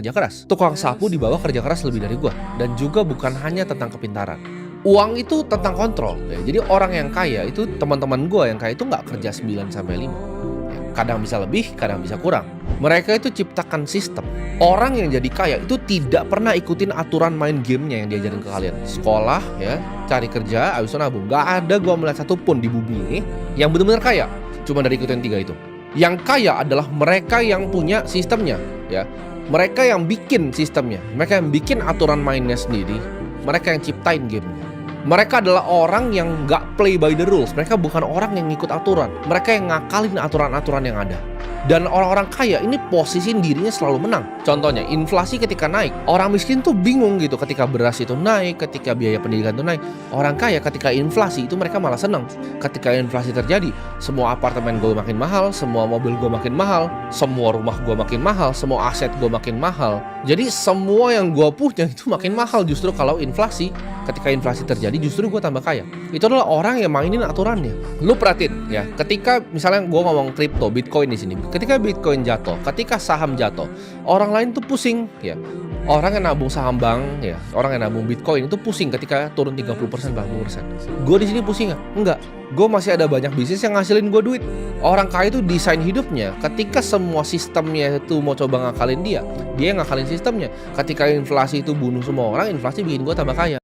kerja keras. Tukang sapu di bawah kerja keras lebih dari gua. Dan juga bukan hanya tentang kepintaran. Uang itu tentang kontrol. Ya. Jadi orang yang kaya itu, teman-teman gua yang kaya itu nggak kerja 9 sampai 5. Ya, kadang bisa lebih, kadang bisa kurang. Mereka itu ciptakan sistem. Orang yang jadi kaya itu tidak pernah ikutin aturan main gamenya yang diajarin ke kalian. Sekolah, ya, cari kerja, abis itu nabung. Gak ada gua melihat satupun di bumi ini yang benar-benar kaya. Cuma dari ikutin 3 itu. Yang kaya adalah mereka yang punya sistemnya, ya. Mereka yang bikin sistemnya, mereka yang bikin aturan mainnya sendiri, mereka yang ciptain gamenya. Mereka adalah orang yang gak play by the rules. Mereka bukan orang yang ngikut aturan. Mereka yang ngakalin aturan-aturan yang ada. Dan orang-orang kaya ini posisiin dirinya selalu menang. Contohnya, inflasi ketika naik, orang miskin tuh bingung gitu ketika beras itu naik, ketika biaya pendidikan itu naik. Orang kaya ketika inflasi itu mereka malah senang. Ketika inflasi terjadi, semua apartemen gue makin mahal, semua mobil gue makin mahal, semua rumah gue makin mahal, semua aset gue makin mahal. Jadi semua yang gue punya itu makin mahal justru kalau inflasi. Ketika inflasi terjadi justru gue tambah kaya. Itu adalah orang yang mainin aturannya. Lu perhatiin ya, ketika misalnya gue ngomong kripto, Bitcoin di sini. Ketika Bitcoin jatuh, ketika saham jatuh, orang lain tuh pusing ya. Orang yang nabung saham bank ya, orang yang nabung Bitcoin itu pusing ketika turun 30%, 40%. Gue di sini pusing nggak? Enggak. Gue masih ada banyak bisnis yang ngasilin gue duit. Orang kaya itu desain hidupnya. Ketika semua sistemnya itu mau coba ngakalin dia yang ngakalin sistemnya. Ketika inflasi itu bunuh semua orang, inflasi bikin gue tambah kaya.